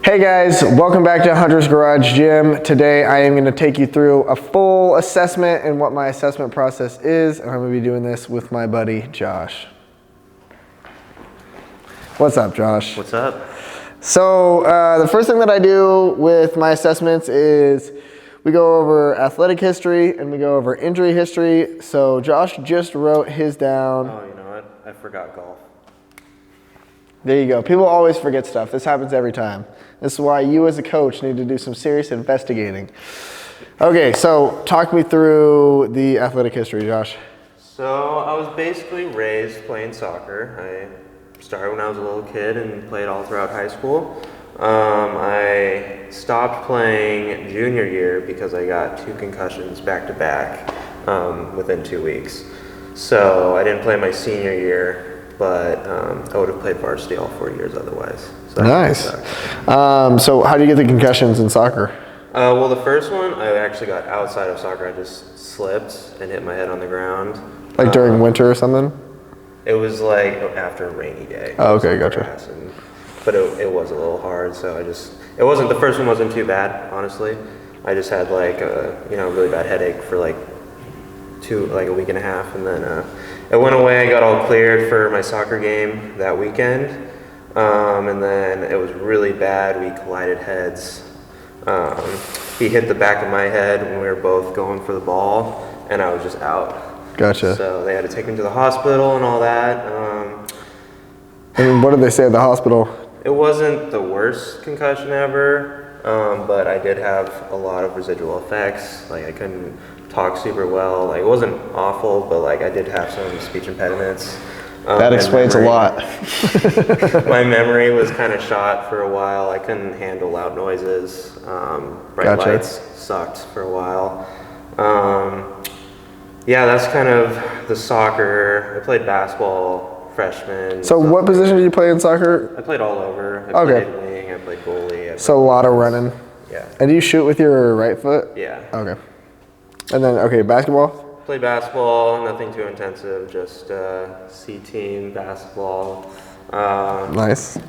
Hey guys, welcome back to Hunter's Garage Gym. Today I am going to take you through a full assessment and what my assessment process is, and I'm going to be doing this with my buddy Josh. What's up, Josh? What's up? So the first thing that I do with my assessments is we go over athletic history and we go over injury history. So Josh just wrote his down. Oh, you know what? I forgot golf. There you go. People always forget stuff. This happens every time. This is why you as a coach need to do some serious investigating. Okay, so talk me through the athletic history, Josh. So I was basically raised playing soccer. I started when I was a little kid and played all throughout high school. I stopped playing junior year because I got 2 concussions back to back within 2 weeks. So I didn't play my senior year, but I would have played varsity all 4 years otherwise. So nice. So how do you get the concussions in soccer? Well, the first one, I actually got outside of soccer. I just slipped and hit my head on the ground. Like during winter or something? It was like after a rainy day. Oh, okay, gotcha. But it was a little hard, so the first one wasn't too bad, honestly. I just had like a really bad headache for like a week and a half, and then it went away. I got all cleared for my soccer game that weekend, and then it was really bad. We collided heads. He hit the back of my head when we were both going for the ball, and I was just out. Gotcha. So they had to take him to the hospital and all that. And what did they say at the hospital? It wasn't the worst concussion ever, but I did have a lot of residual effects. Like I couldn't talk super well. Like it wasn't awful, but like I did have some speech impediments. That explains a lot. My memory was kind of shot for a while. I couldn't handle loud noises. Bright lights sucked for a while. Yeah, that's kind of the soccer. I played basketball freshman. So what position did you play in soccer? I played all over. I played wing, I played goalie. So a lot of running. Yeah. And do you shoot with your right foot? Yeah. Okay. And then, basketball? Played basketball, nothing too intensive, just C-team basketball. Nice.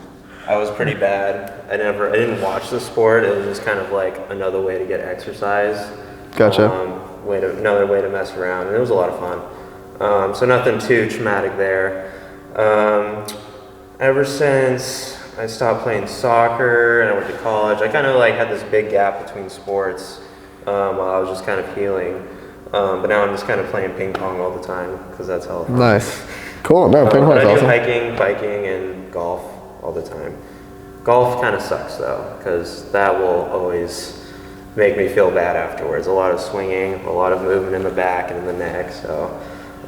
I was pretty bad. I didn't watch the sport. It was just kind of like another way to get exercise. Gotcha. Another way to mess around, and it was a lot of fun. So nothing too traumatic there. Ever since I stopped playing soccer and I went to college, I kind of like had this big gap between sports while I was just kind of healing. But now I'm just kind of playing ping pong all the time because that's how fun. Nice. Cool. No, ping pong's awesome. I do hiking, biking, and golf all the time. Golf kind of sucks though, because that will always make me feel bad afterwards. A lot of swinging, a lot of movement in the back and in the neck. So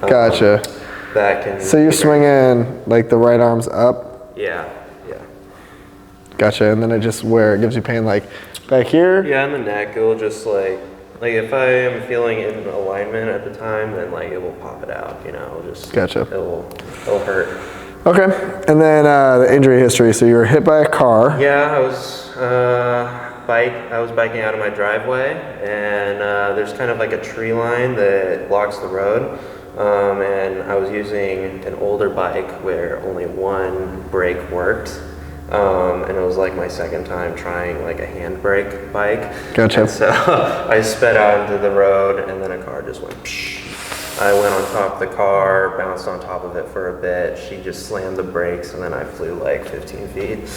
gotcha. That can. So you're swinging like the right arm's up? Yeah. Gotcha. And then it gives you pain like back here? Yeah, in the neck. It will just like if I am feeling in alignment at the time, then like it will pop it out. It'll just. Gotcha. It'll hurt. Okay. And then the injury history. So you were hit by a car. Yeah, I was biking out of my driveway, and there's kind of like a tree line that blocks the road, and I was using an older bike where only one brake worked, and it was like my second time trying like a handbrake bike. Gotcha. And so I sped out into the road, and then a car just went psh. I went on top of the car, bounced on top of it for a bit. She just slammed the brakes, and then I flew like 15 feet.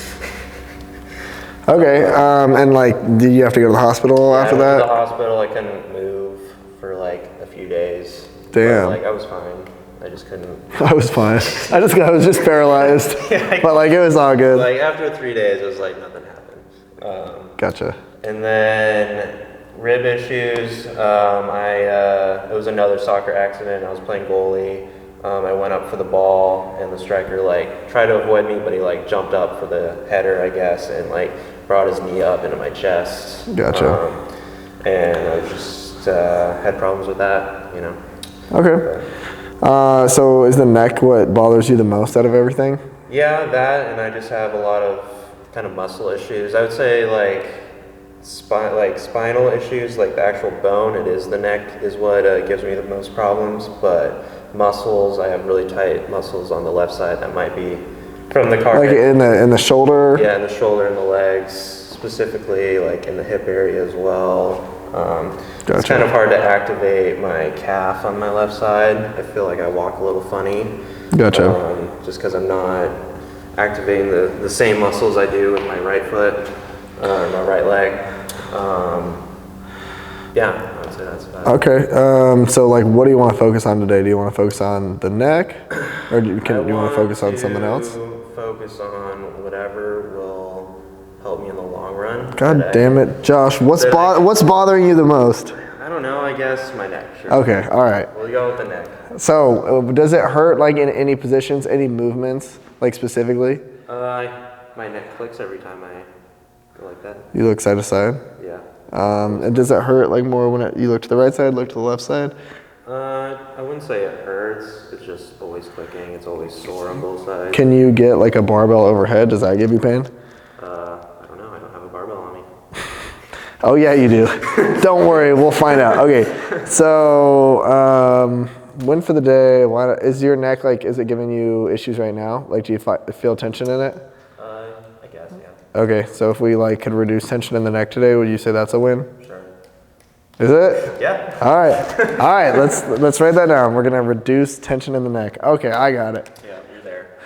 Okay, and like, did you have to go to the hospital after that? I went to the hospital. I couldn't move for like a few days. Damn. But, like I was fine. I just couldn't. I was fine. I was just paralyzed. But like it was all good. Like after 3 days, it was like nothing happened. Gotcha. And then rib issues. It was another soccer accident. I was playing goalie. I went up for the ball, and the striker like tried to avoid me, but he like jumped up for the header, I guess, and like brought his knee up into my chest. Gotcha. And I just had problems with that, Okay. So is the neck what bothers you the most out of everything? Yeah, that, and I just have a lot of kind of muscle issues. I would say like spinal issues, like the actual bone. It is the neck is what gives me the most problems, but muscles, I have really tight muscles on the left side that might be From the carpet. Like in the shoulder? Yeah, in the shoulder and the legs, specifically like in the hip area as well. Gotcha. It's kind of hard to activate my calf on my left side. I feel like I walk a little funny. Gotcha. Just because I'm not activating the same muscles I do with my right foot, my right leg. Yeah, I would say that's about it. Okay, so like what do you want to focus on today? Do you want to focus on the neck, or do you want to focus on something else? Focus on whatever will help me in the long run. God damn it, Josh, what's bothering you the most? I don't know, I guess my neck, sure. Okay, all right. We'll go with the neck. So, does it hurt like in any positions, any movements, like specifically? My neck clicks every time I go like that. You look side to side? Yeah. And does it hurt like more when you look to the right side, look to the left side? I wouldn't say it hurts. It's just always clicking. It's always sore on both sides. Can you get like a barbell overhead? Does that give you pain? I don't know. I don't have a barbell on me. Oh yeah, you do. Don't worry, we'll find out. Okay, so win for the day. Is your neck like? Is it giving you issues right now? Like, do you feel tension in it? I guess, yeah. Okay, so if we like could reduce tension in the neck today, would you say that's a win? Sure. Is it? Yeah. All right. All right. Let's write that down. We're gonna reduce tension in the neck. Okay, I got it. Yeah, you're there.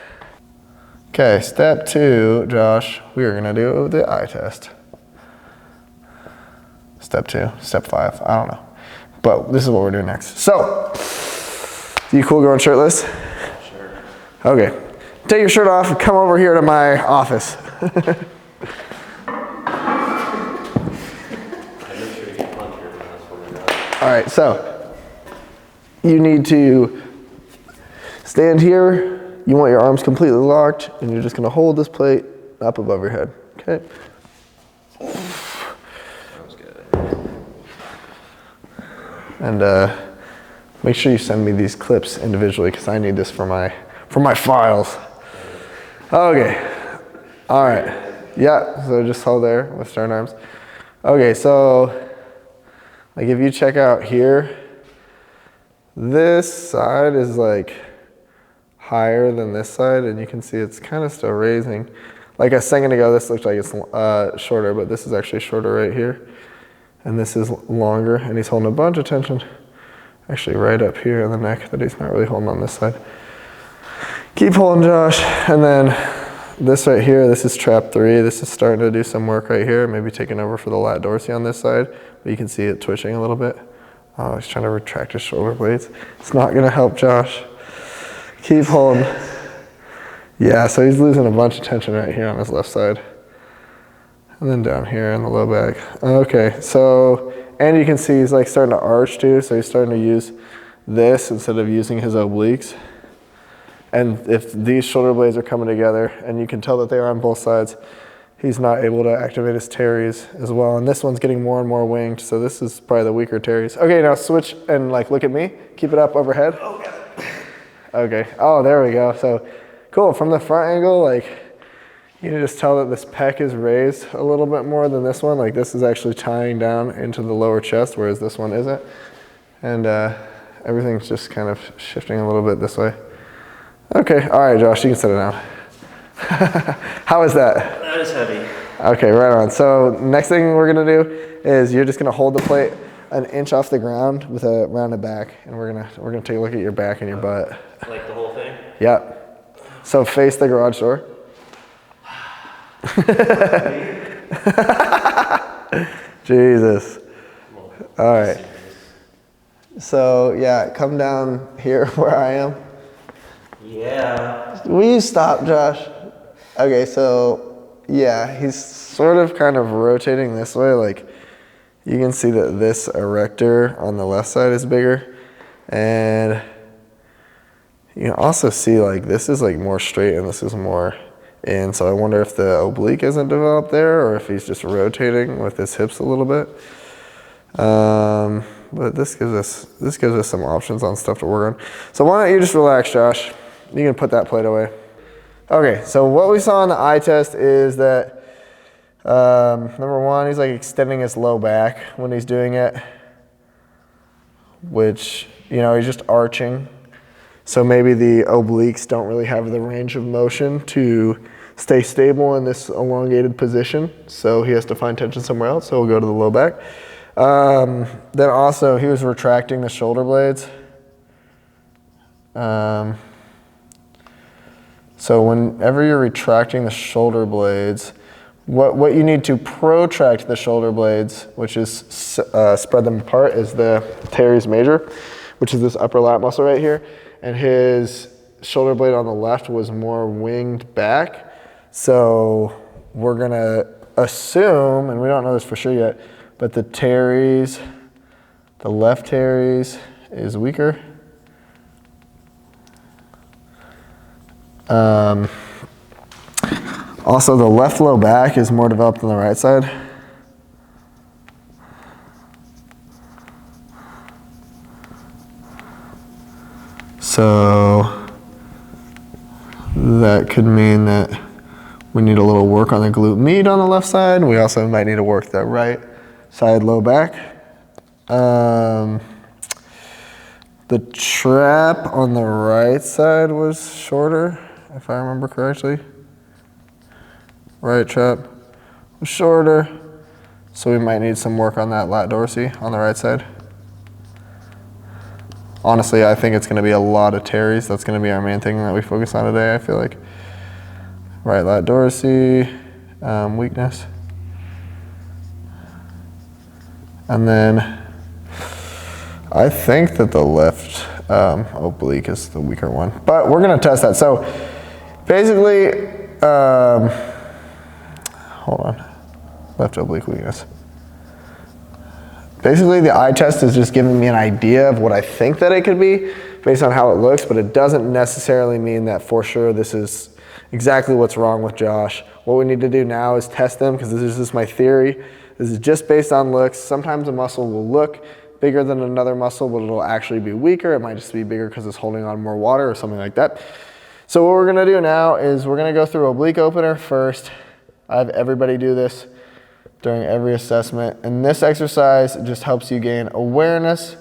Okay, step 2, Josh. We are gonna do the eye test. Step 2, step 5. I don't know, but this is what we're doing next. So, you cool going shirtless? Sure. Okay. Take your shirt off and come over here to my office. All right, so you need to stand here. You want your arms completely locked, and you're just gonna hold this plate up above your head, okay? Sounds good. And make sure you send me these clips individually because I need this for my files. Okay, all right. Yeah, so just hold there with stern arms. Okay, so like if you check out here, this side is like higher than this side, and you can see it's kind of still raising. Like a second ago, this looked like it's shorter, but this is actually shorter right here. And this is longer, and he's holding a bunch of tension actually right up here in the neck that he's not really holding on this side. Keep holding, Josh. And then this right here, this is trap 3. This is starting to do some work right here, maybe taking over for the lat dorsi on this side, but you can see it twitching a little bit. Oh, he's trying to retract his shoulder blades. It's not gonna help, Josh. Keep holding. Yeah, so he's losing a bunch of tension right here on his left side. And then down here in the low back. Okay, so, and you can see he's like starting to arch too, so he's starting to use this instead of using his obliques. And if these shoulder blades are coming together, and you can tell that they are on both sides, he's not able to activate his teres as well. And this one's getting more and more winged, so this is probably the weaker teres. Okay, now switch and like look at me. Keep it up overhead. Oh, got it. Okay, oh, there we go. So cool, from the front angle, like you can just tell that this pec is raised a little bit more than this one. Like this is actually tying down into the lower chest, whereas this one isn't. And everything's just kind of shifting a little bit this way. Okay, all right, Josh, you can set it down. How is that? That is heavy. Okay, right on. So next thing we're gonna do is you're just gonna hold the plate an inch off the ground with a rounded back, and we're gonna take a look at your back and your butt. Like the whole thing? Yep. So face the garage door. Jesus. All right. So yeah, come down here where I am. Yeah. Will you stop, Josh? Okay, so yeah, he's sort of kind of rotating this way. Like you can see that this erector on the left side is bigger, and you can also see like this is like more straight and this is more in. So I wonder if the oblique isn't developed there or if he's just rotating with his hips a little bit. But this gives us some options on stuff to work on. So why don't you just relax, Josh? You can put that plate away. Okay, so what we saw in the eye test is that number 1, he's like extending his low back when he's doing it, which, you know, he's just arching. So maybe the obliques don't really have the range of motion to stay stable in this elongated position. So he has to find tension somewhere else. So we'll go to the low back. Then also he was retracting the shoulder blades. So whenever you're retracting the shoulder blades, what you need to protract the shoulder blades, which is spread them apart, is the teres major, which is this upper lat muscle right here. And his shoulder blade on the left was more winged back. So we're gonna assume, and we don't know this for sure yet, but the teres, the left teres is weaker. Also, the left low back is more developed than the right side. So that could mean that we need a little work on the glute med on the left side. We also might need to work the right side low back. The trap on the right side was shorter, if I remember correctly. Right trap was shorter, so we might need some work on that lat dorsi on the right side. Honestly, I think it's going to be a lot of teres. That's going to be our main thing that we focus on today, I feel like. Right lat dorsi, weakness. And then I think that the left oblique is the weaker one, but we're going to test that. So basically, hold on, left oblique weakness. Basically, the eye test is just giving me an idea of what I think that it could be based on how it looks, but it doesn't necessarily mean that for sure this is exactly what's wrong with Josh. What we need to do now is test them, because this is just my theory. This is just based on looks. Sometimes a muscle will look bigger than another muscle, but it'll actually be weaker. It might just be bigger because it's holding on more water or something like that. So what we're gonna do now is we're gonna go through oblique opener first. I have everybody do this during every assessment. And this exercise just helps you gain awareness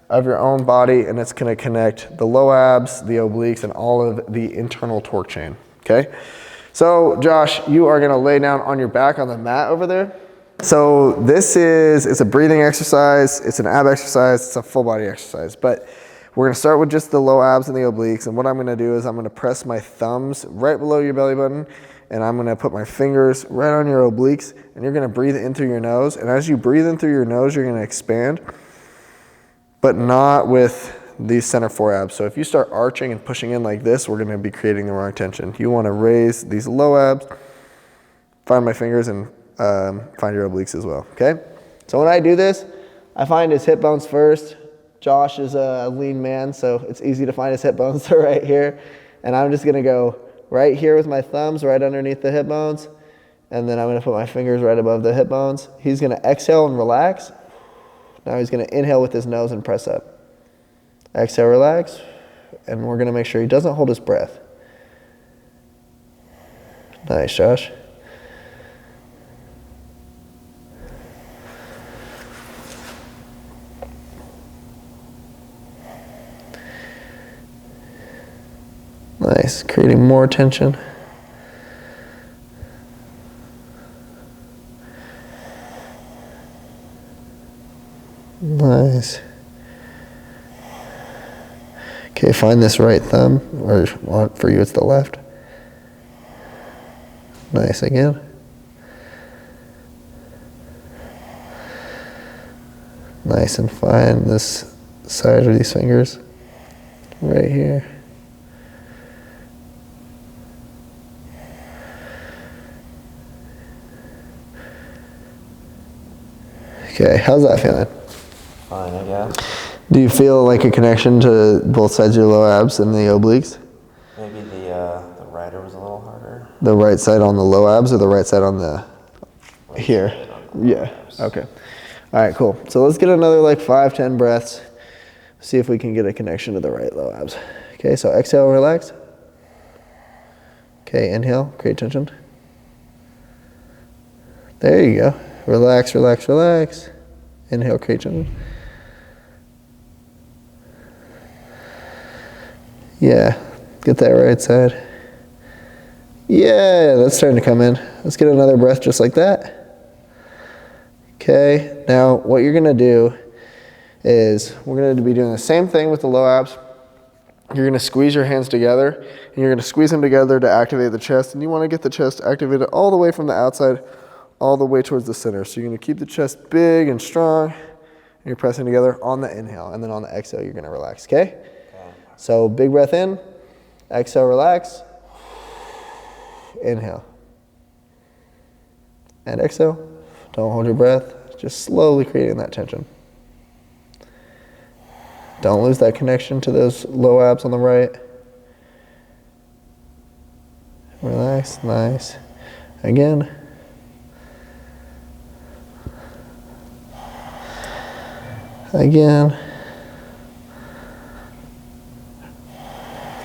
of your own body, and it's gonna connect the low abs, the obliques, and all of the internal torque chain, okay? So Josh, you are gonna lay down on your back on the mat over there. So it's a breathing exercise, it's an ab exercise, it's a full body exercise, but we're gonna start with just the low abs and the obliques, and what I'm gonna do is I'm gonna press my thumbs right below your belly button, and I'm gonna put my fingers right on your obliques, and you're gonna breathe in through your nose, and as you breathe in through your nose, you're gonna expand, but not with these center four abs. So if you start arching and pushing in like this, we're gonna be creating the wrong tension. You wanna raise these low abs, find my fingers, and find your obliques as well, okay? So when I do this, I find his hip bones first. Josh is a lean man, so it's easy to find his hip bones. They're right here. And I'm just gonna go right here with my thumbs right underneath the hip bones. And then I'm gonna put my fingers right above the hip bones. He's gonna exhale and relax. Now he's gonna inhale with his nose and press up. Exhale, relax. And we're gonna make sure he doesn't hold his breath. Nice, Josh. Nice, creating more tension. Nice. Okay, find this right thumb, or for you it's the left. Nice, again. Nice, and find this side of these fingers right here. Okay, how's that feeling? Fine, I guess. Do you feel like a connection to both sides of your low abs and the obliques? Maybe the rider was a little harder. The right side on the low abs or the right side on the here? Yeah, okay. All right, cool. So let's get another like 5-10 breaths. See if we can get a connection to the right low abs. Okay, so exhale, relax. Okay, inhale, create tension. There you go. Relax, relax, relax. Inhale, create tension. Yeah, get that right side. Yeah, that's starting to come in. Let's get another breath just like that. Okay, now what you're gonna do is we're gonna be doing the same thing with the low abs. You're gonna squeeze your hands together, and you're gonna squeeze them together to activate the chest, and you wanna get the chest activated all the way from the outside, all the way towards the center. So you're gonna keep the chest big and strong, and you're pressing together on the inhale, and then on the exhale, you're gonna relax, okay? So big breath in, exhale, relax, inhale. And exhale, don't hold your breath, just slowly creating that tension. Don't lose that connection to those low abs on the right. Relax, nice. Again. Again.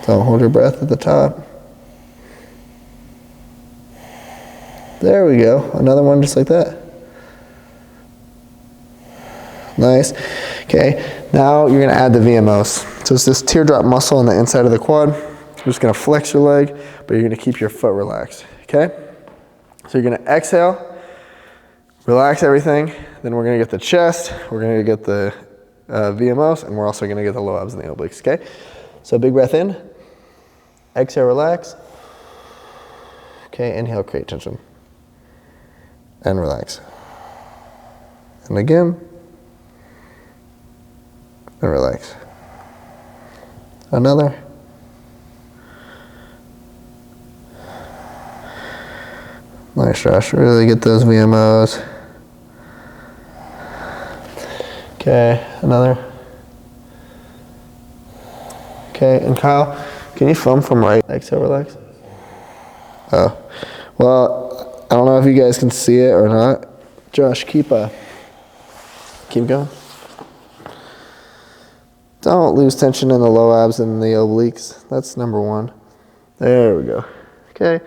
Don't hold your breath at the top. There we go. Another one just like that. Nice. Okay, now you're gonna add the VMOs. So it's this teardrop muscle on the inside of the quad. You're just gonna flex your leg, but you're gonna keep your foot relaxed, okay? So you're gonna exhale, relax everything, then we're gonna get the chest, we're gonna get the VMOs, and we're also gonna get the low abs and the obliques, okay? So big breath in, exhale, relax. Okay, inhale, create tension. And relax. And again. And relax. Another. Nice, Josh. Really get those VMOs. Okay, another. Okay, and Kyle, can you film from right? Exhale, relax. Oh, well, I don't know if you guys can see it or not. Josh, keep going. Don't lose tension in the low abs and the obliques. That's number one. There we go. Okay,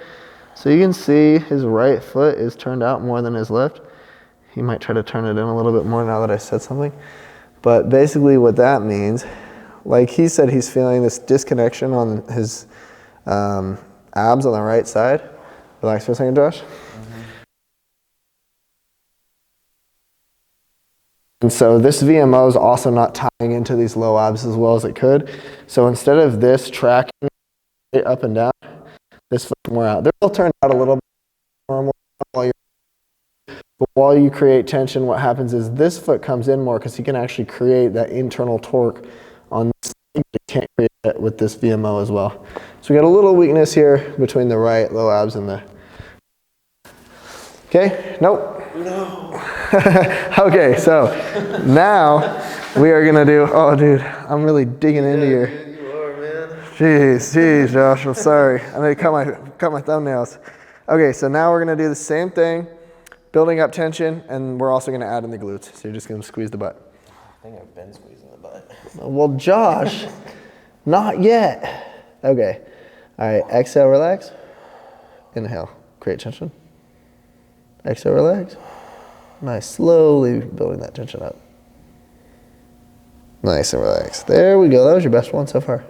so you can see his right foot is turned out more than his left. He might try to turn it in a little bit more now that I said something. But basically what that means, like he said, he's feeling this disconnection on his abs on the right side. Relax for a second, Josh. And so this VMO is also not tying into these low abs as well as it could. So instead of this tracking up and down, this foot's more out. They'll turn out a little bit more while you create tension. What happens is this foot comes in more because he can actually create that internal torque on this leg. You can't create that with this VMO as well. So we got a little weakness here between the right low abs and the... Okay, nope. No. Okay, so now we are gonna do, oh dude, I'm really digging into your... You are, man. Jeez, Josh, I'm sorry. I need to cut my thumbnails. Okay, so now we're gonna do the same thing, building up tension, and we're also gonna add in the glutes. So you're just gonna squeeze the butt. I think I've been squeezing the butt. Well, Josh, not yet. Okay, all right, exhale, relax. Inhale, create tension. Exhale, relax. Nice, slowly building that tension up. Nice and relax. There we go, that was your best one so far.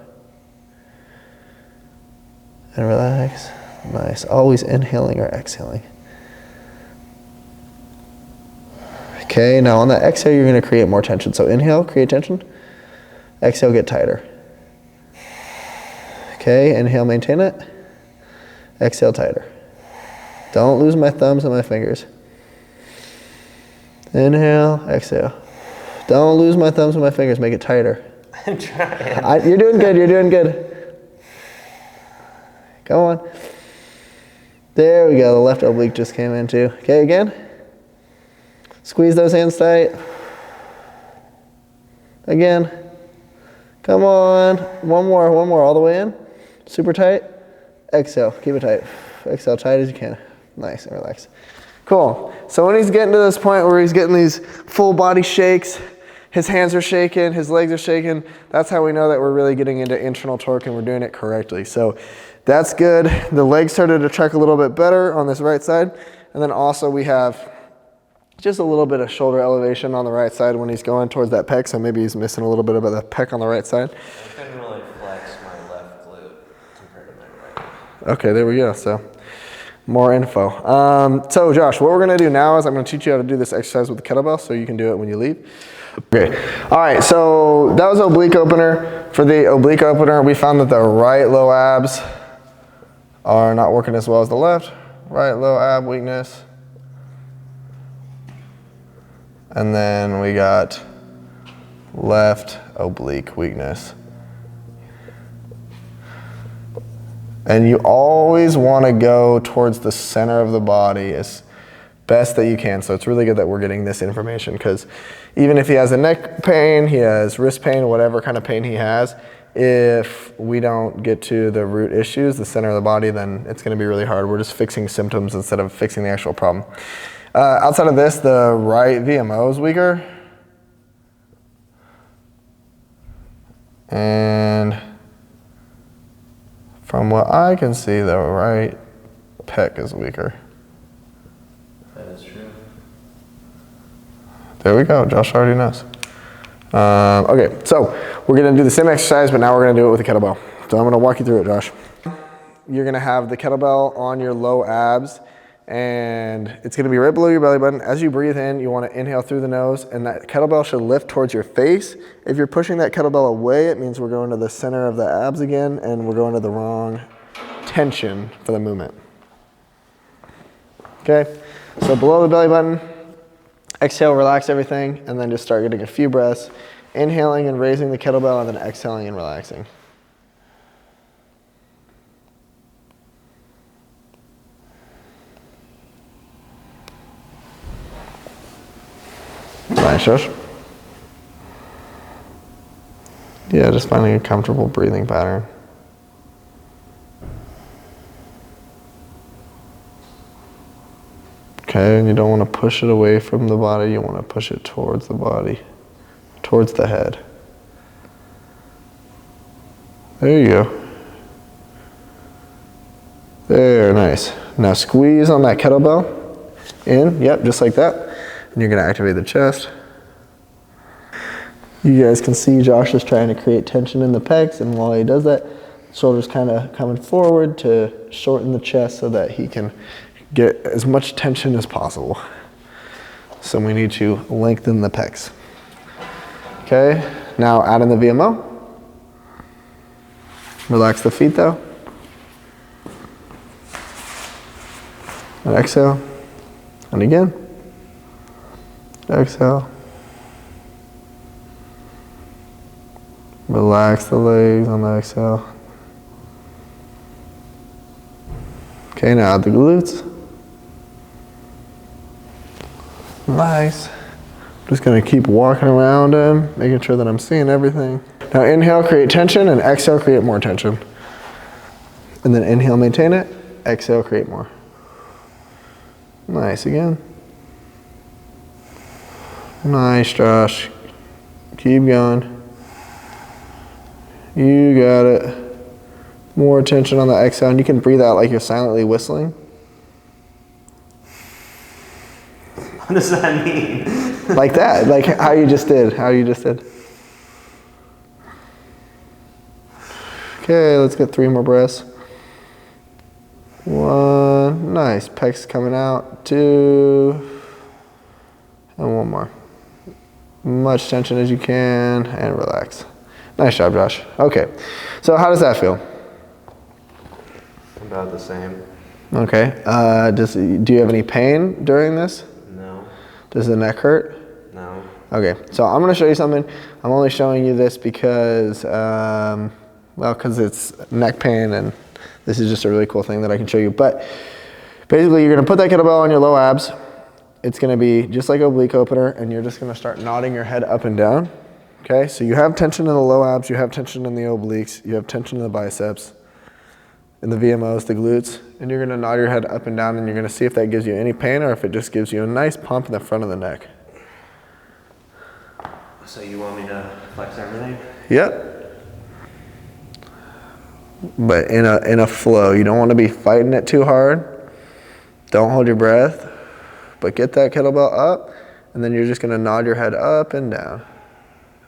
And relax, nice. Always inhaling or exhaling. Okay, now on that exhale, you're gonna create more tension. So inhale, create tension. Exhale, get tighter. Okay, inhale, maintain it. Exhale, tighter. Don't lose my thumbs and my fingers. Inhale, exhale. Don't lose my thumbs and my fingers, make it tighter. I'm trying. You're doing good, you're doing good. Come on. There we go, the left oblique just came in too. Okay, again. Squeeze those hands tight. Again. Come on. One more, all the way in. Super tight. Exhale, keep it tight. Exhale, tight as you can. Nice and relax. Cool. So when he's getting to this point where he's getting these full body shakes, his hands are shaking, his legs are shaking, that's how we know that we're really getting into internal torque and we're doing it correctly. So that's good. The legs started to track a little bit better on this right side. And then also we have just a little bit of shoulder elevation on the right side when he's going towards that pec. So maybe he's missing a little bit of the pec on the right side. I couldn't really flex my left Okay, there we go. So more info. So Josh, what we're gonna do now is I'm gonna teach you how to do this exercise with the kettlebell so you can do it when you leave. Okay, all right, so that was oblique opener. For the oblique opener, we found that the right low abs are not working as well as the left. Right low ab weakness. And then we got left oblique weakness. And you always want to go towards the center of the body as best that you can. So it's really good that we're getting this information, because even if he has a neck pain, he has wrist pain, whatever kind of pain he has, if we don't get to the root issues, the center of the body, then it's going to be really hard. We're just fixing symptoms instead of fixing the actual problem. Outside of this, the right VMO is weaker. And from what I can see, the right pec is weaker. That is true. There we go, Josh already knows. Okay, so we're gonna do the same exercise, but now we're gonna do it with a kettlebell. So I'm gonna walk you through it, Josh. You're gonna have the kettlebell on your low abs, and it's gonna be right below your belly button. As you breathe in, you wanna inhale through the nose, and that kettlebell should lift towards your face. If you're pushing that kettlebell away, it means we're going to the center of the abs again, and we're going to the wrong tension for the movement. Okay, so below the belly button, exhale, relax everything, and then just start getting a few breaths, inhaling and raising the kettlebell, and then exhaling and relaxing. Nice, Josh. Yeah, just finding a comfortable breathing pattern. Okay, and you don't want to push it away from the body, you want to push it towards the body, towards the head. There you go. There, nice. Now squeeze on that kettlebell, in, yep, just like that. And you're going to activate the chest. You guys can see Josh is trying to create tension in the pecs, and while he does that, shoulders kind of coming forward to shorten the chest so that he can get as much tension as possible. So we need to lengthen the pecs. Okay, now add in the VMO. Relax the feet though. And exhale. And again. Exhale. Relax the legs on the exhale. Okay, now add the glutes. Nice. Just gonna keep walking around him, making sure that I'm seeing everything. Now inhale, create tension, and exhale, create more tension. And then inhale, maintain it. Exhale, create more. Nice, again. Nice, Josh. Keep going. You got it. More tension on the exhale, and you can breathe out like you're silently whistling. What does that mean? Like that, like how you just did, Okay, let's get 3 more breaths. 1, nice, pecs coming out. 2, and 1 more. Much tension as you can, and relax. Nice job, Josh. Okay, so how does that feel? About the same. Okay, do you have any pain during this? No. Does the neck hurt? No. Okay, so I'm gonna show you something. I'm only showing you this because, because it's neck pain, and this is just a really cool thing that I can show you. But basically, you're gonna put that kettlebell on your low abs. It's gonna be just like oblique opener, and you're just gonna start nodding your head up and down. Okay, so you have tension in the low abs, you have tension in the obliques, you have tension in the biceps, in the VMOs, the glutes, and you're gonna nod your head up and down, and you're gonna see if that gives you any pain or if it just gives you a nice pump in the front of the neck. So you want me to flex everything? Yep. But in a flow, you don't want to be fighting it too hard. Don't hold your breath, but get that kettlebell up, and then you're just gonna nod your head up and down.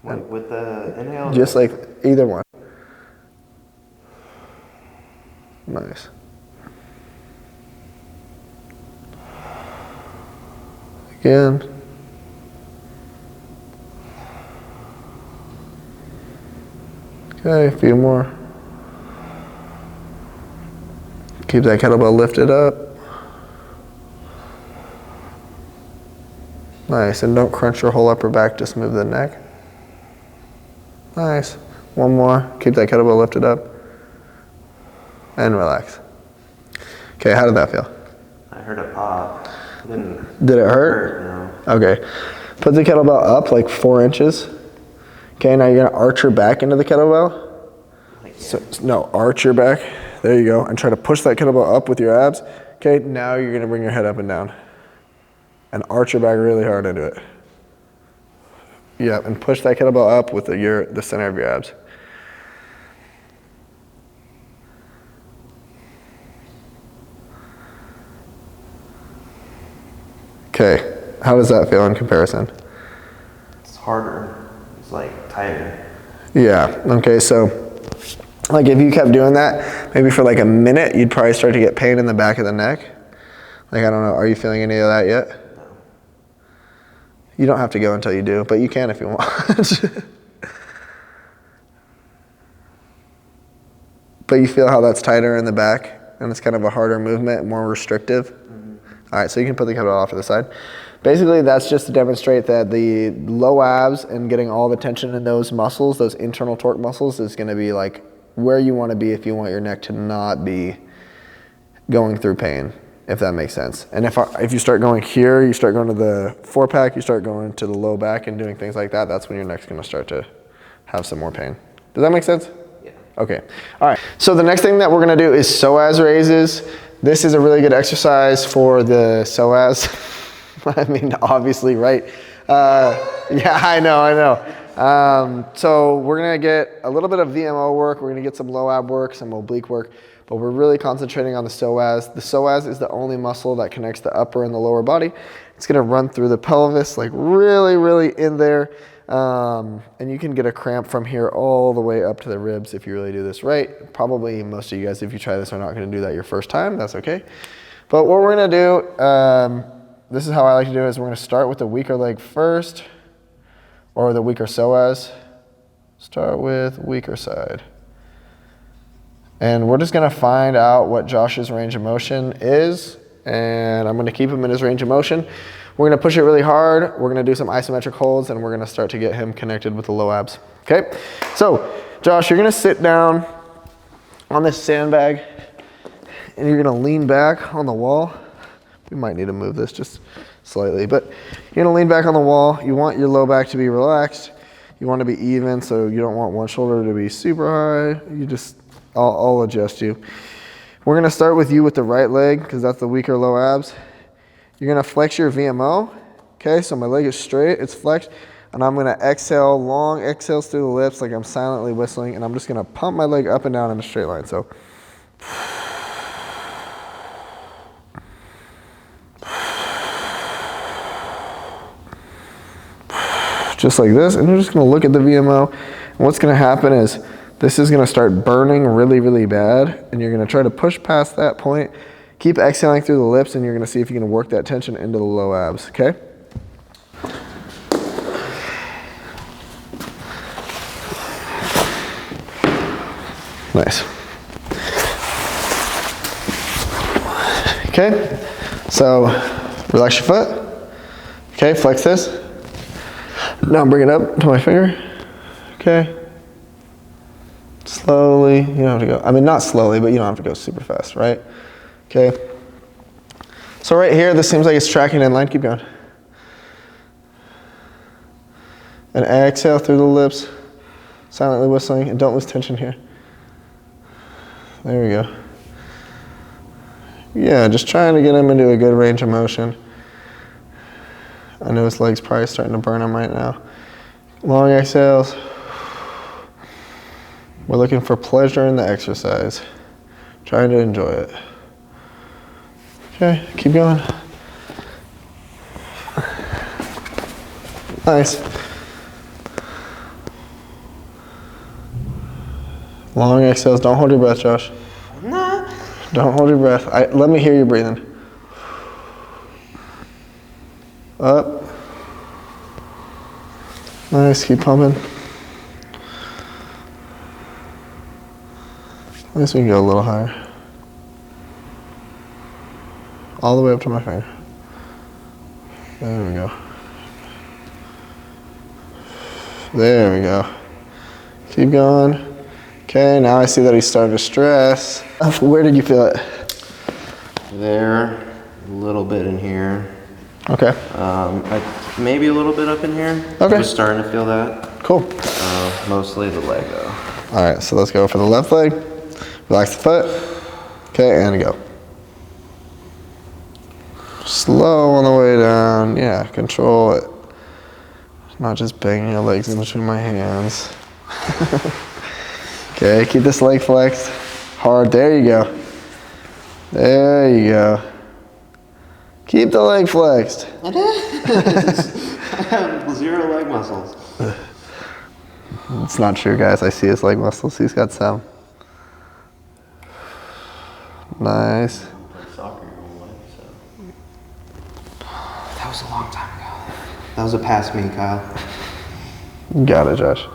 Like with the inhale? Just like either one. Nice. Again. Okay, a few more. Keep that kettlebell lifted up. Nice, and don't crunch your whole upper back, just move the neck. Nice. One more, keep that kettlebell lifted up. And relax. Okay, how did that feel? I heard a pop. Did it hurt? No. Okay. Put the kettlebell up like 4 inches. Okay, now you're gonna arch your back into the kettlebell. No, arch your back. There you go. And try to push that kettlebell up with your abs. Okay, now you're gonna bring your head up and down. And arch your back really hard into it. Yeah, and push that kettlebell up with the center of your abs. Okay, how does that feel in comparison? It's harder. It's like tighter. Yeah, okay, so like if you kept doing that, maybe for like a minute, you'd probably start to get pain in the back of the neck. Like, I don't know, are you feeling any of that yet? No. You don't have to go until you do, but you can if you want. But you feel how that's tighter in the back, and it's kind of a harder movement, more restrictive? Mm-hmm. All right, so you can put the kettlebell off to the side. Basically, that's just to demonstrate that the low abs and getting all the tension in those muscles, those internal torque muscles, is gonna be like where you wanna be if you want your neck to not be going through pain, if that makes sense. And if you start going here, you start going to the 4-pack, you start going to the low back and doing things like that, that's when your neck's gonna start to have some more pain. Does that make sense? Yeah. Okay, all right. So the next thing that we're gonna do is psoas raises. This is a really good exercise for the psoas. I mean, obviously, right? Yeah, I know. So we're gonna get a little bit of VMO work. We're gonna get some low ab work, some oblique work, but we're really concentrating on the psoas. The psoas is the only muscle that connects the upper and the lower body. It's gonna run through the pelvis, like really, really in there. And you can get a cramp from here all the way up to the ribs if you really do this right. Probably most of you guys, if you try this, are not gonna do that your first time. That's okay. But what we're gonna do, this is how I like to do it, is we're gonna start with the weaker leg first, or the weaker psoas. Start with weaker side. And we're just gonna find out what Josh's range of motion is, and I'm gonna keep him in his range of motion. We're gonna push it really hard, we're gonna do some isometric holds, and we're gonna start to get him connected with the low abs, okay? So, Josh, you're gonna sit down on this sandbag, and you're gonna lean back on the wall. We might need to move this just slightly, but you're gonna lean back on the wall. You want your low back to be relaxed. You want to be even, so you don't want one shoulder to be super high. You just, I'll adjust you. We're gonna start with you with the right leg, because that's the weaker low abs. You're gonna flex your VMO. Okay, so my leg is straight, it's flexed, and I'm gonna exhale, long exhales through the lips, like I'm silently whistling, and I'm just gonna pump my leg up and down in a straight line. So, just like this, and you're just gonna look at the VMO, and what's gonna happen is this is gonna start burning really, really bad, and you're gonna try to push past that point, keep exhaling through the lips, and you're gonna see if you can work that tension into the low abs, okay? Nice. Okay, so relax your foot. Okay, flex this. Now bring it up to my finger. Okay. Slowly, you don't have to go, I mean, not slowly, but you don't have to go super fast, right? Okay. So right here, this seems like it's tracking in line. Keep going. And exhale through the lips, silently whistling, and don't lose tension here. There we go. Yeah, just trying to get him into a good range of motion. I know his leg's probably starting to burn him right now. Long exhales. We're looking for pleasure in the exercise. Trying to enjoy it. Okay, keep going. Nice. Long exhales. Don't hold your breath, Josh. Don't hold your breath. Let me hear you breathing. Up. Nice, keep pumping. I guess we can go a little higher. All the way up to my finger. There we go. There we go. Keep going. Okay, now I see that he's starting to stress. Where did you feel it? There, a little bit in here. Okay. Maybe a little bit up in here. Okay. Just starting to feel that. Cool. Mostly the leg though. All right, so let's go for the left leg. Relax the foot. Okay, and go. Slow on the way down. Yeah, control it. Not just banging your legs in between my hands. Okay, keep this leg flexed. Hard, there you go. There you go. Keep the leg flexed. I have 0 leg muscles. It's not true, guys. I see his leg muscles. He's got some. Nice. That was a long time ago. That was a past me, Kyle. You got it, Josh.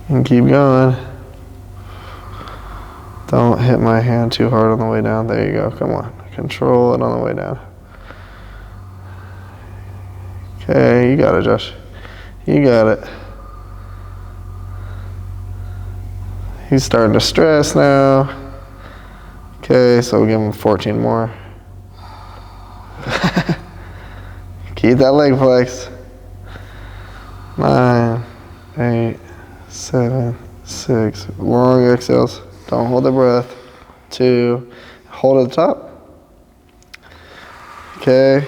And keep going. Don't hit my hand too hard on the way down. There you go. Come on. Control it on the way down. Okay, you got it, Josh. You got it. He's starting to stress now. Okay, so we'll give him 14 more. Keep that leg flexed. 9, 8, 7, 6. Long exhales. Don't hold the breath. 2. Hold at the top. Okay.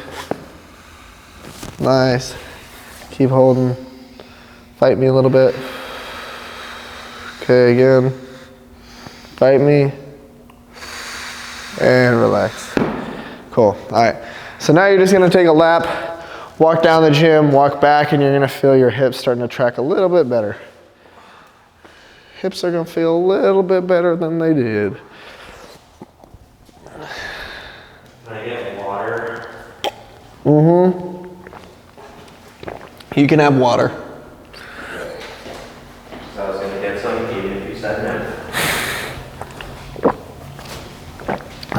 Nice. Keep holding. Fight me a little bit. Okay, again. Fight me. And relax. Cool. All right. So now you're just going to take a lap, walk down the gym, walk back, and you're going to feel your hips starting to track a little bit better. Hips are going to feel a little bit better than they did. Can I get water? Mm-hmm. You can have water. So I was going to get some, even if you said no.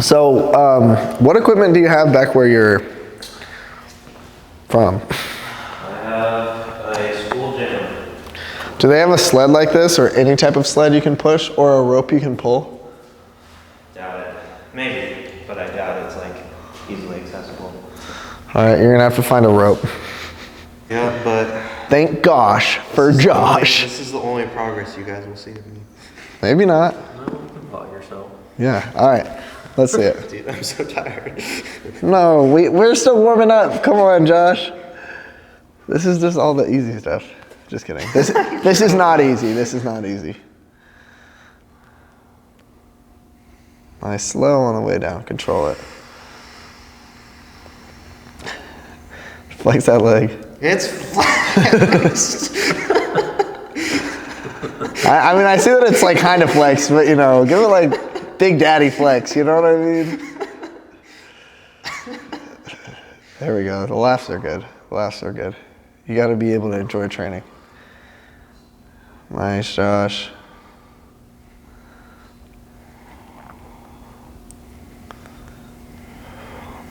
So, what equipment do you have back where you're from? I have a school gym. Do they have a sled like this, or any type of sled you can push, or a rope you can pull? Doubt it. Maybe, but I doubt it's like easily accessible. All right, you're gonna have to find a rope. Yeah, but Thank gosh for Josh. this is the only progress you guys will see of me. Maybe not. No, you can plot yourself. Yeah, all right. Let's see it. Dude, I'm so tired. No, we're still warming up. Come on, Josh. This is just all the easy stuff. Just kidding. This is not easy. This is not easy. Nice, slow on the way down. Control it. Flex that leg. It's flexed. I mean, I see that it's like kind of flexed, but you know, give it like Big Daddy flex. You know what I mean? There we go. The laughs are good. The laughs are good. You got to be able to enjoy training. Nice, Josh.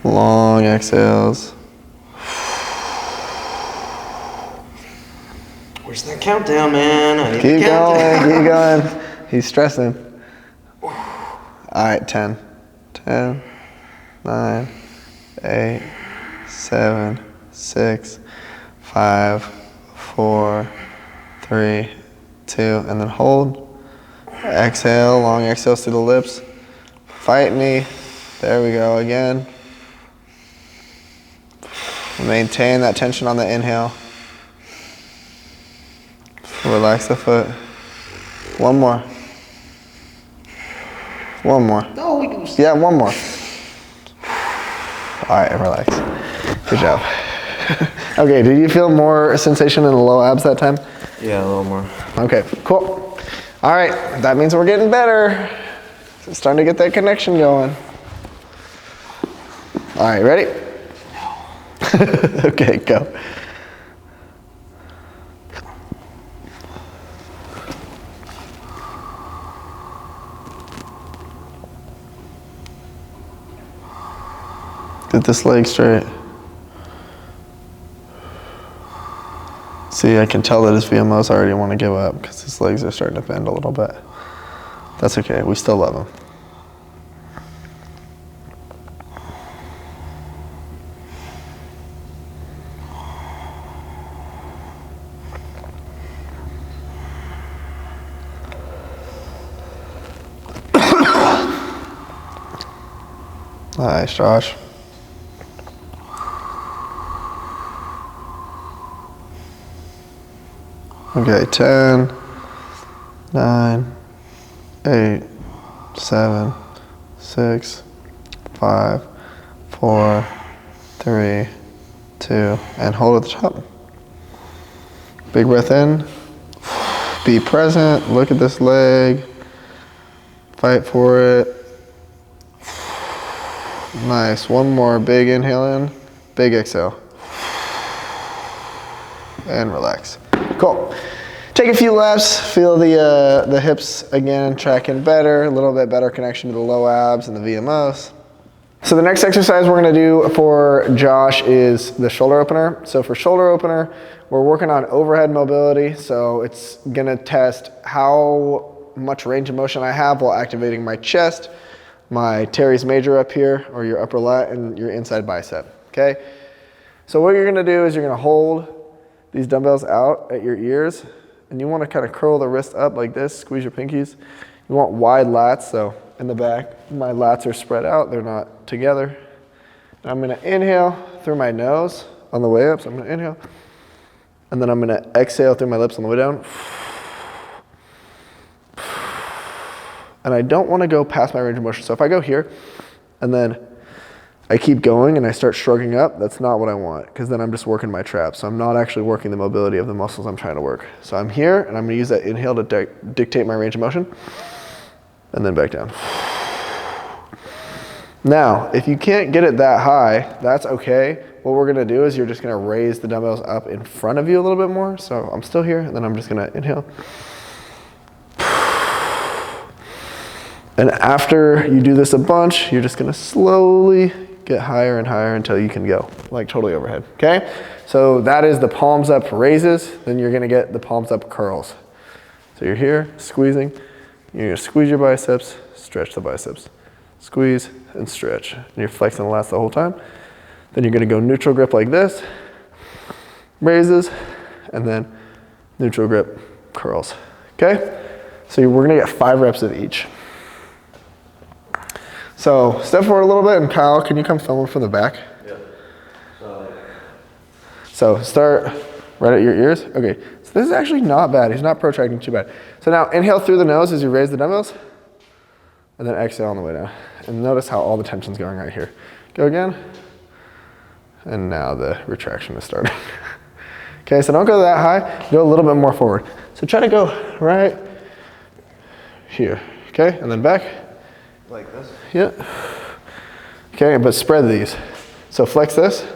Long exhales. Where's that countdown, man? I need Keep the countdown. going, keep going. He's stressing. All right, 10. 10, 9, 8, 7, 6, 5, 4, 3, 2, and then hold. Exhale, long exhales through the lips. Fight me. There we go again. Maintain that tension on the inhale. Relax the foot. One more. One more. No, we can. Yeah, one more. All right, relax. Good job. Okay, did you feel more sensation in the low abs that time? Yeah, a little more. Okay, cool. All right, that means we're getting better. It's starting to get that connection going. All right, ready? No. Okay, go. Get this leg straight. See, I can tell that his VMOs already want to give up because his legs are starting to bend a little bit. That's okay, we still love him. Nice, Josh. Okay, 10, 9, 8, 7, 6, 5, 4, 3, 2, and hold at the top. Big breath in. Be present. Look at this leg. Fight for it. Nice. One more. Big inhale in. Big exhale. And relax. Cool. Take a few laps. Feel the hips again tracking better. A little bit better connection to the low abs and the VMOs. So the next exercise we're going to do for Josh is the shoulder opener. So for shoulder opener, we're working on overhead mobility. So it's going to test how much range of motion I have while activating my chest, my teres major up here, or your upper lat, and your inside bicep, okay? So what you're gonna do is you're gonna hold these dumbbells out at your ears, and you wanna kind of curl the wrist up like this, squeeze your pinkies. You want wide lats, so in the back, my lats are spread out, they're not together. And I'm gonna inhale through my nose on the way up, so I'm gonna inhale, and then I'm gonna exhale through my lips on the way down. And I don't want to go past my range of motion. So if I go here and then I keep going and I start shrugging up, that's not what I want, because then I'm just working my traps. So I'm not actually working the mobility of the muscles I'm trying to work. So I'm here and I'm going to use that inhale to dictate my range of motion, and then back down. Now, if you can't get it that high, that's okay. What we're going to do is you're just going to raise the dumbbells up in front of you a little bit more. So I'm still here, and then I'm just going to inhale. And after you do this a bunch, you're just gonna slowly get higher and higher until you can go, like totally overhead, okay? So that is the palms up raises, then you're gonna get the palms up curls. So you're here, squeezing, you're gonna squeeze your biceps, stretch the biceps. Squeeze and stretch. And you're flexing the lats the whole time. Then you're gonna go neutral grip like this, raises, and then neutral grip curls, okay? So we're gonna get 5 reps of each. So step forward a little bit, and Kyle, can you come film from the back? Yeah. So start right at your ears. Okay, so this is actually not bad. He's not protracting too bad. So now inhale through the nose as you raise the dumbbells, and then exhale on the way down. And notice how all the tension's going right here. Go again. And now the retraction is starting. Okay, so don't go that high, go a little bit more forward. So try to go right here, okay? And then back. Like this? Yeah. Okay, but spread these. So flex this,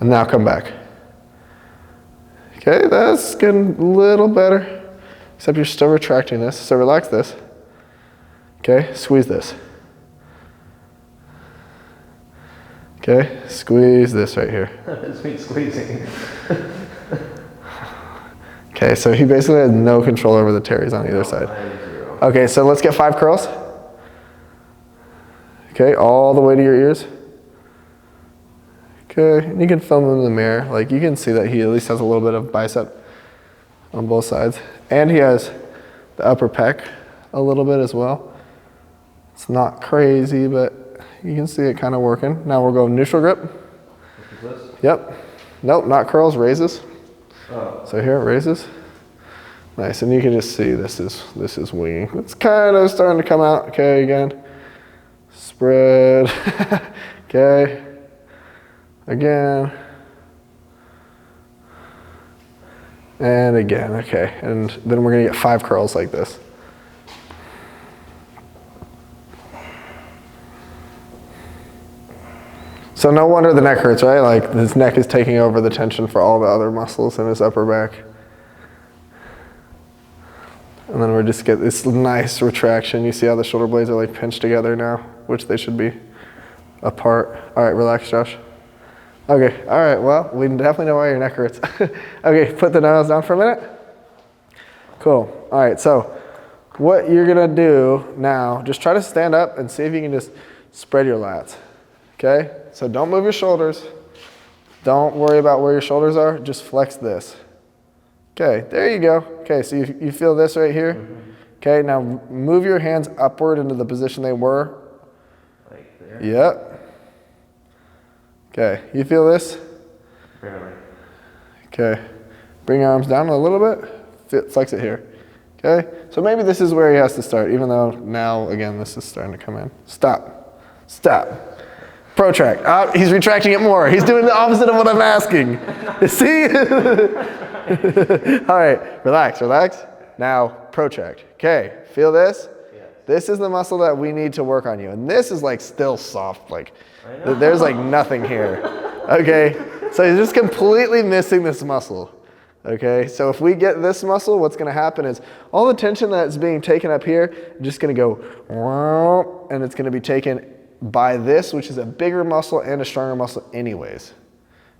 and now come back. Okay, that's getting a little better, except you're still retracting this, so relax this. Okay, squeeze this. Okay, squeeze this right here. It's me squeezing. Okay, so he basically has no control over the teres on either side. Okay, so let's get 5 curls. Okay, all the way to your ears. Okay, and you can film him in the mirror. Like, you can see that he at least has a little bit of bicep on both sides. And he has the upper pec a little bit as well. It's not crazy, but you can see it kind of working. Now we'll go neutral grip. This? Yep. Nope, not curls, raises. Oh. So here, raises. Nice, and you can just see this is winging. It's kind of starting to come out. Okay, again. Spread. Okay. Again. And again, okay. And then we're gonna get 5 curls like this. So no wonder the neck hurts, right? Like his neck is taking over the tension for all the other muscles in his upper back. And then we're just get this nice retraction. You see how the shoulder blades are like pinched together now, which they should be apart. All right, relax, Josh. Okay, all right, well, we definitely know why your neck hurts. Okay, put the nose down for a minute. Cool, all right, so what you're gonna do now, just try to stand up and see if you can just spread your lats, okay? So don't move your shoulders. Don't worry about where your shoulders are, just flex this. Okay, there you go. Okay, so you feel this right here? Okay, now move your hands upward into the position they were. Like there? Yep. Okay, you feel this? Barely. Okay, bring your arms down a little bit, flex it here. Okay, so maybe this is where he has to start, even though now, again, this is starting to come in. Stop, stop. Protract. Oh, he's retracting it more. He's doing the opposite of what I'm asking. See? All right, relax, relax. Now, protract. Okay, feel this? Yes. This is the muscle that we need to work on you. And this is like still soft, like there's like nothing here. Okay, so you're just completely missing this muscle. Okay, so if we get this muscle, what's gonna happen is all the tension that's being taken up here, just gonna go, and it's gonna be taken by this, which is a bigger muscle and a stronger muscle anyways.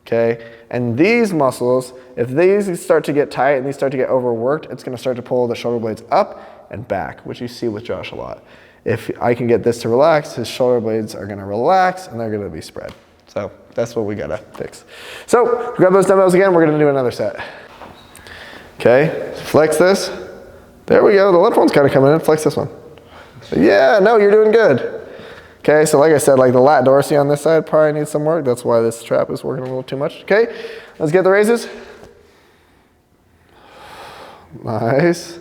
Okay, and these muscles, if these start to get tight and these start to get overworked, it's gonna start to pull the shoulder blades up and back, which you see with Josh a lot. If I can get this to relax, his shoulder blades are gonna relax and they're gonna be spread. So that's what we gotta fix. So grab those dumbbells again, we're gonna do another set. Okay, flex this. There we go, the left one's kind of coming in, flex this one. Yeah, no, you're doing good. Okay, so like I said, like the lat dorsal on this side probably needs some work. That's why this strap is working a little too much. Okay, let's get the raises. Nice.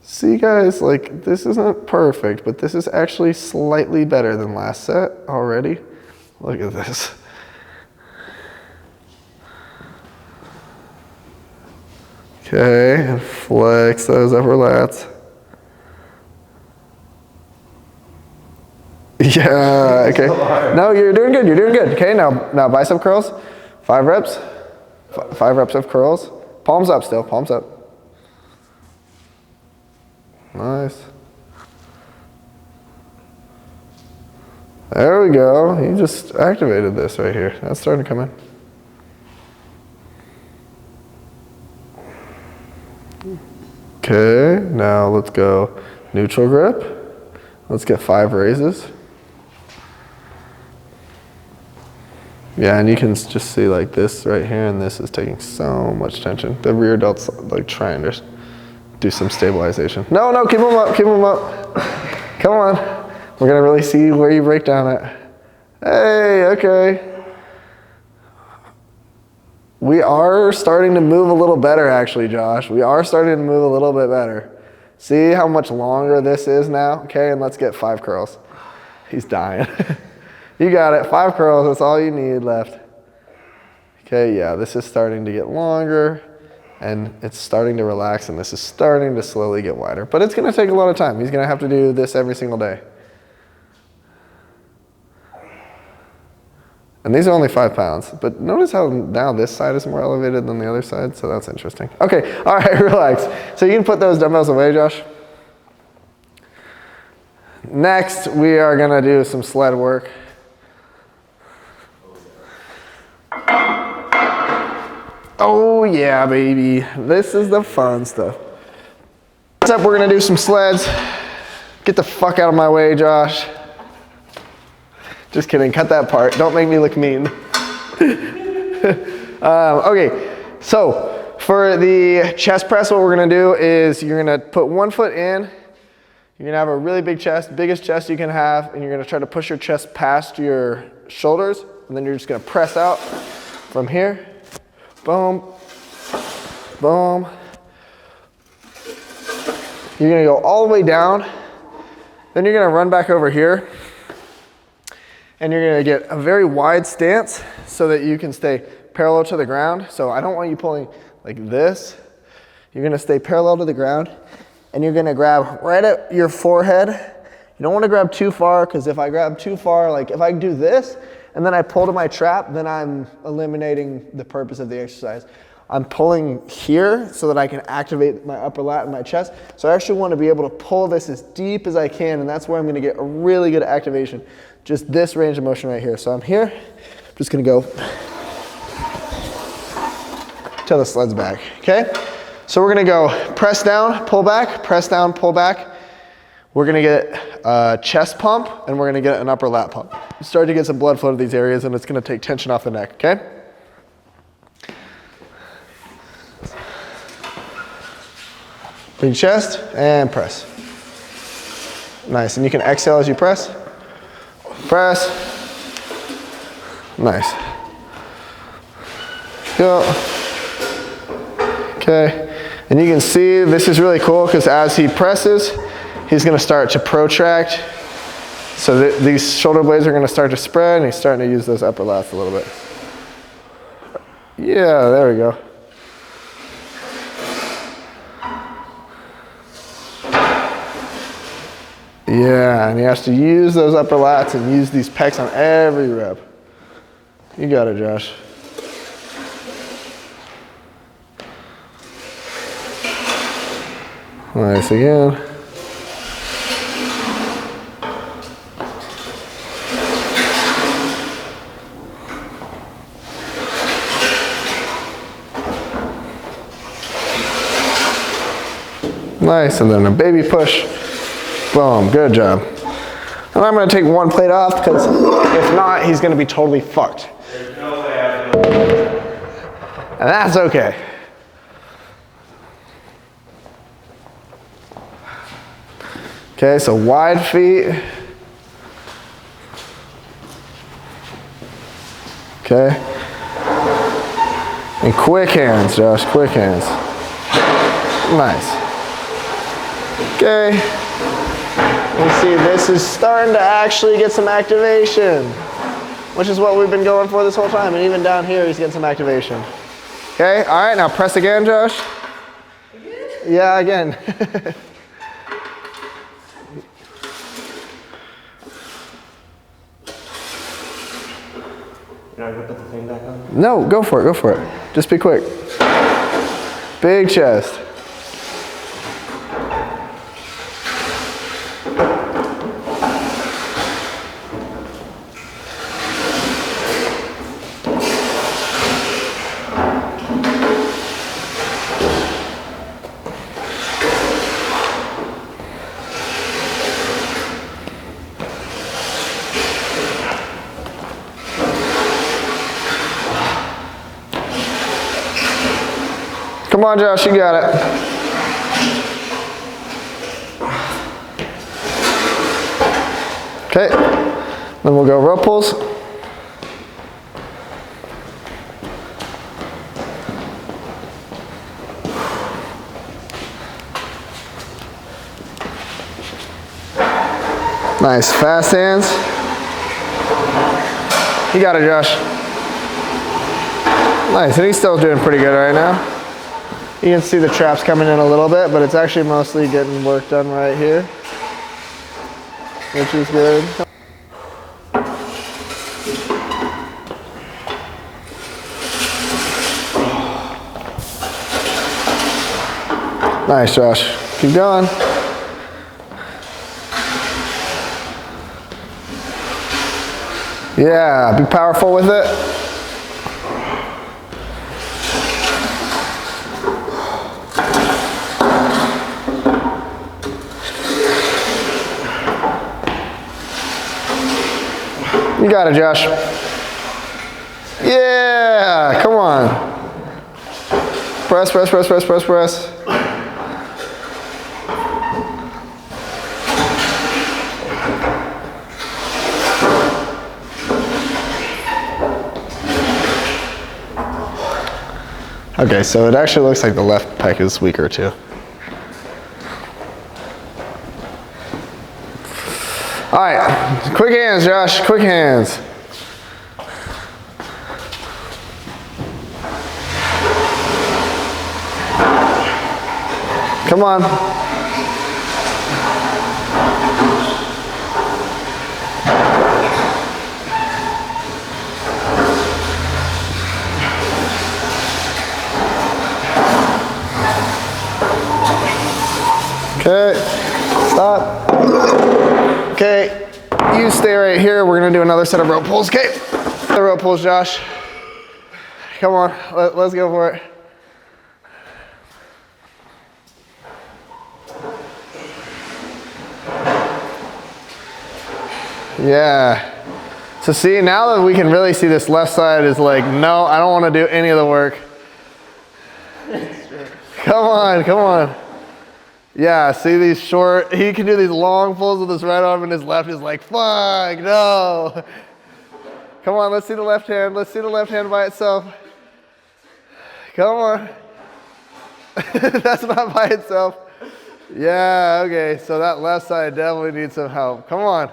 See guys, like this isn't perfect, but this is actually slightly better than last set already. Look at this. Okay, and flex those upper lats. Yeah, okay. No, you're doing good, you're doing good. Okay, now bicep curls, 5 reps. 5 reps of curls. Palms up still, palms up. Nice. There we go, you just activated this right here. That's starting to come in. Okay, now let's go neutral grip. Let's get 5 raises. Yeah, and you can just see like this right here, and this is taking so much tension. The rear delt's like trying to do some stabilization. No, no, keep them up, keep them up. Come on. We're gonna really see where you break down at. Hey, okay. We are starting to move a little better actually, Josh. We are starting to move a little bit better. See how much longer this is now? Okay, and let's get 5 curls. He's dying. You got it, 5 curls, that's all you need left. Okay, yeah, this is starting to get longer and it's starting to relax and this is starting to slowly get wider. But it's gonna take a lot of time. He's gonna have to do this every single day. And these are only 5 pounds, but notice how now this side is more elevated than the other side, so that's interesting. Okay, all right, relax. So you can put those dumbbells away, Josh. Next, we are gonna do some sled work. Oh yeah, baby. This is the fun stuff. Next up, we're gonna do some sleds. Get the fuck out of my way, Josh. Just kidding, cut that part. Don't make me look mean. Okay, so for the chest press, what we're gonna do is you're gonna put 1 foot in, you're gonna have a really big chest, biggest chest you can have, and you're gonna try to push your chest past your shoulders, and then you're just gonna press out from here. Boom, boom. You're gonna go all the way down, then you're gonna run back over here, and you're gonna get a very wide stance so that you can stay parallel to the ground. So I don't want you pulling like this. You're gonna stay parallel to the ground, and you're gonna grab right at your forehead. You don't want to grab too far, because if I grab too far, like if I do this and then I pull to my trap, then I'm eliminating the purpose of the exercise. I'm pulling here so that I can activate my upper lat and my chest. So I actually want to be able to pull this as deep as I can, and that's where I'm going to get a really good activation. Just this range of motion right here. So I'm here, I'm just going to go till the sled's back, okay? So we're going to go press down, pull back, press down, pull back. We're going to get a chest pump, and we're going to get an upper lat pump. Start to get some blood flow to these areas, and it's going to take tension off the neck, okay? Big chest and press. Nice, and you can exhale as you press. Press. Nice. Go. Okay, and you can see this is really cool because as he presses, he's gonna start to protract. So these shoulder blades are gonna start to spread, and he's starting to use those upper lats a little bit. Yeah, there we go. Yeah, and he has to use those upper lats and use these pecs on every rep. You got it, Josh. Nice again. Nice, and then a baby push. Boom, good job. And I'm gonna take one plate off because if not, he's gonna be totally fucked. There's no way I can do it. And that's okay. Okay, so wide feet. Okay. And quick hands, Josh, quick hands. Nice. Okay. You see, this is starting to actually get some activation, which is what we've been going for this whole time. And even down here, he's getting some activation. Okay, all right, now press again, Josh. Again? Yeah, again. You're not gonna put the thing back on? No, go for it, go for it. Just be quick. Big chest. Come on, Josh, you got it. Okay, then we'll go rope pulls. Nice, fast hands. You got it, Josh. Nice, and he's still doing pretty good right now. You can see the traps coming in a little bit, but it's actually mostly getting work done right here, which is good. Nice, Josh. Keep going. Yeah, be powerful with it. You got it, Josh. Yeah, come on. Press, press, press, press, press, press. Okay, so it actually looks like the left pec is weaker too. All right, quick hands, Josh, quick hands. Come on. Okay, stop. Okay, you stay right here. We're gonna do another set of rope pulls, okay? The rope pulls, Josh. Come on, let's go for it. Yeah. So see, now that we can really see this left side is like, no, I don't want to do any of the work. Come on, come on. Yeah, see these short, he can do these long pulls with his right arm and his left is like, fuck, no. Come on, let's see the left hand. Let's see the left hand by itself. Come on. That's not by itself. Yeah, okay, so that left side definitely needs some help. Come on.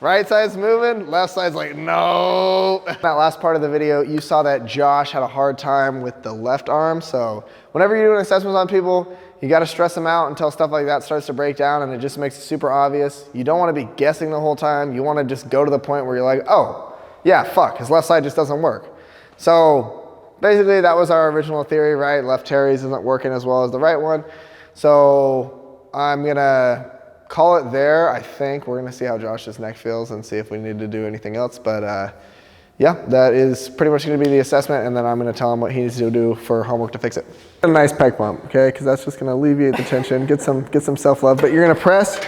Right side's moving, left side's like, no. That last part of the video, you saw that Josh had a hard time with the left arm. So whenever you're doing assessments on people, you gotta stress them out until stuff like that starts to break down and it just makes it super obvious. You don't wanna be guessing the whole time. You wanna just go to the point where you're like, oh, yeah, fuck, his left side just doesn't work. So basically that was our original theory, right? Left teres isn't working as well as the right one. So I'm gonna call it there, I think. We're gonna see how Josh's neck feels and see if we need to do anything else. But yeah, that is pretty much gonna be the assessment, and then I'm gonna tell him what he needs to do for homework to fix it. A nice pec pump, okay? Because that's just gonna alleviate the tension, get some self-love. But you're gonna press,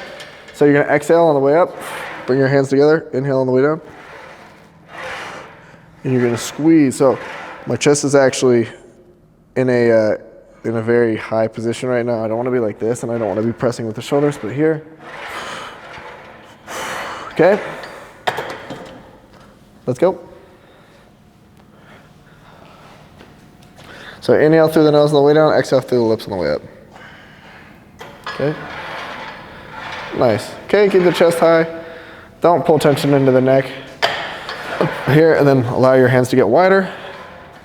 so you're gonna exhale on the way up, bring your hands together, inhale on the way down. And you're gonna squeeze. So my chest is actually in a very high position right now. I don't want to be like this, and I don't want to be pressing with the shoulders, but here. Okay. Let's go. So inhale through the nose on the way down, exhale through the lips on the way up. Okay. Nice. Okay, keep the chest high. Don't pull tension into the neck. Here, and then allow your hands to get wider,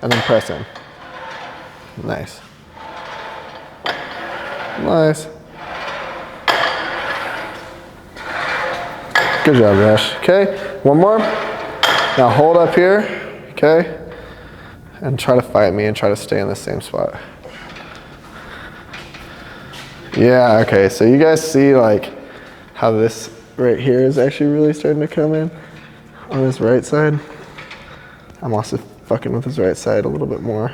and then press in. Nice. Nice. Good job, Josh. Okay, one more. Now hold up here, okay? And try to fight me and try to stay in the same spot. Yeah, okay, so you guys see like how this right here is actually really starting to come in on his right side. I'm also fucking with his right side a little bit more.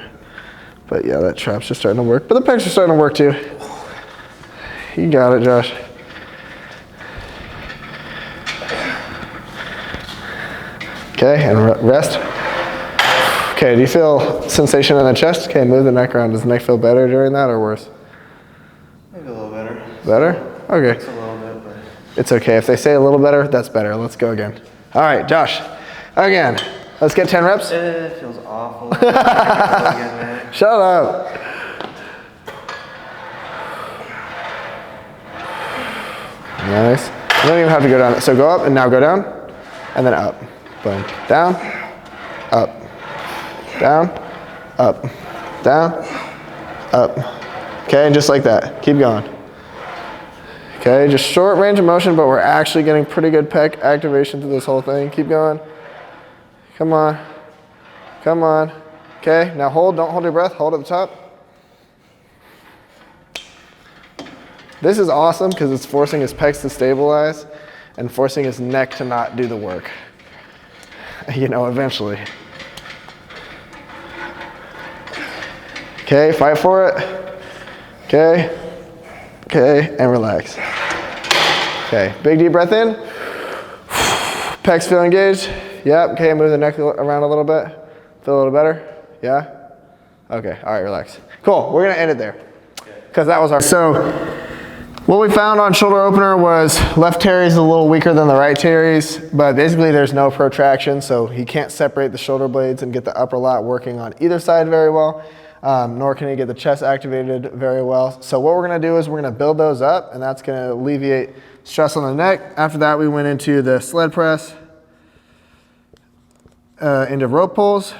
But yeah, that trap's just starting to work. But the pecs are starting to work too. You got it, Josh. Okay, and rest. Okay, do you feel sensation in the chest? Okay, move the neck around. Does the neck feel better during that or worse? Maybe a little better. Better? Okay. It's a little bit, but it's okay. If they say a little better, that's better. Let's go again. All right, Josh. Again. Let's get 10 reps. it feels awful. Shut up. Nice. You don't even have to go down. So go up and now go down, and then up. Boom. Down, up, down, up, down, up. Okay, and just like that. Keep going. Okay, just short range of motion, but we're actually getting pretty good pec activation through this whole thing. Keep going. Come on. Come on. Okay, now hold. Don't hold your breath. Hold at the top. This is awesome because it's forcing his pecs to stabilize and forcing his neck to not do the work. You know, eventually. Okay, fight for it. Okay. Okay, and relax. Okay, big deep breath in. Pecs feel engaged. Yep, okay, move the neck around a little bit. Feel a little better? Yeah? Okay, all right, relax. Cool, we're gonna end it there. Because that was our... So, what we found on shoulder opener was left teres is a little weaker than the right teres, but basically there's no protraction, so he can't separate the shoulder blades and get the upper lat working on either side very well, nor can he get the chest activated very well. So what we're gonna do is we're gonna build those up, and that's gonna alleviate stress on the neck. After that, we went into the sled press, into rope pulls,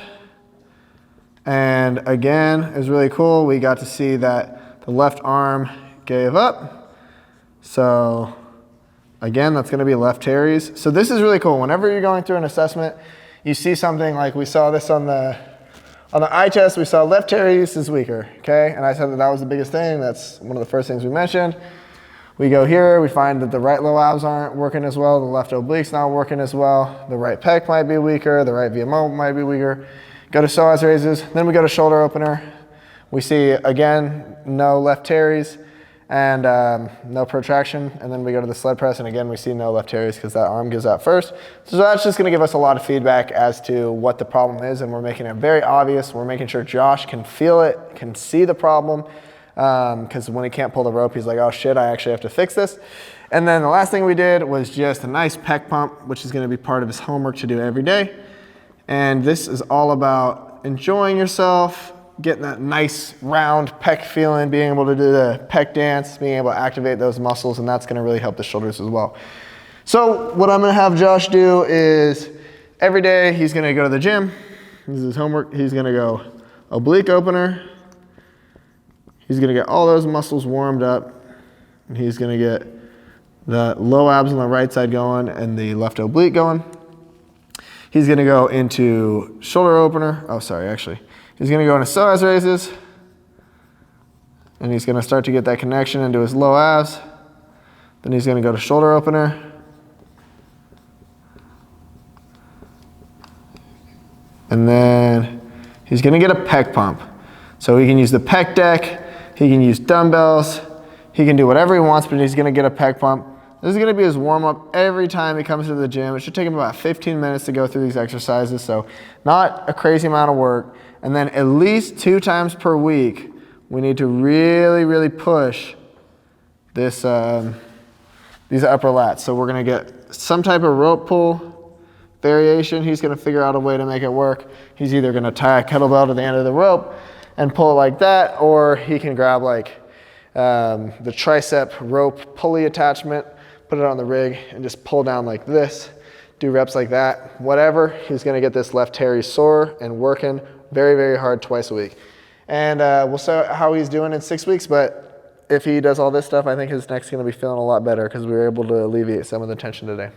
and again, it was really cool. We got to see that the left arm gave up. So again, that's gonna be left teres. So this is really cool. Whenever you're going through an assessment, you see something like we saw this on the eye test, we saw left teres is weaker, okay? And I said that that was the biggest thing. That's one of the first things we mentioned. We go here, we find that the right low abs aren't working as well, the left oblique's not working as well, the right pec might be weaker, the right VMO might be weaker. Go to psoas raises, then we go to shoulder opener. We see, again, no left teres and no protraction, and then we go to the sled press, and again, we see no left teres because that arm gives out first. So that's just gonna give us a lot of feedback as to what the problem is, and we're making it very obvious. We're making sure Josh can feel it, can see the problem, because when he can't pull the rope, he's like, oh shit, I actually have to fix this. And then the last thing we did was just a nice pec pump, which is gonna be part of his homework to do every day. And this is all about enjoying yourself, getting that nice round pec feeling, being able to do the pec dance, being able to activate those muscles, and that's gonna really help the shoulders as well. So what I'm gonna have Josh do is every day he's gonna go to the gym. This is his homework. He's gonna go oblique opener. He's gonna get all those muscles warmed up, and he's gonna get the low abs on the right side going and the left oblique going. He's gonna go into shoulder opener. Oh, sorry, actually. He's gonna go into psoas raises, and he's gonna start to get that connection into his low abs. Then he's gonna go to shoulder opener. And then he's gonna get a pec pump. So he can use the pec deck, he can use dumbbells, he can do whatever he wants, but he's gonna get a pec pump. This is gonna be his warm-up every time he comes to the gym. It should take him about 15 minutes to go through these exercises, so not a crazy amount of work. And then at least 2 times per week, we need to really, really push this, these upper lats. So we're gonna get some type of rope pull variation. He's gonna figure out a way to make it work. He's either gonna tie a kettlebell to the end of the rope and pull it like that, or he can grab like the tricep rope pulley attachment, put it on the rig, and just pull down like this, do reps like that, whatever. He's gonna get this left teres sore and working very, very hard twice a week. And we'll see how he's doing in 6 weeks, but if he does all this stuff, I think his neck's gonna be feeling a lot better because we were able to alleviate some of the tension today.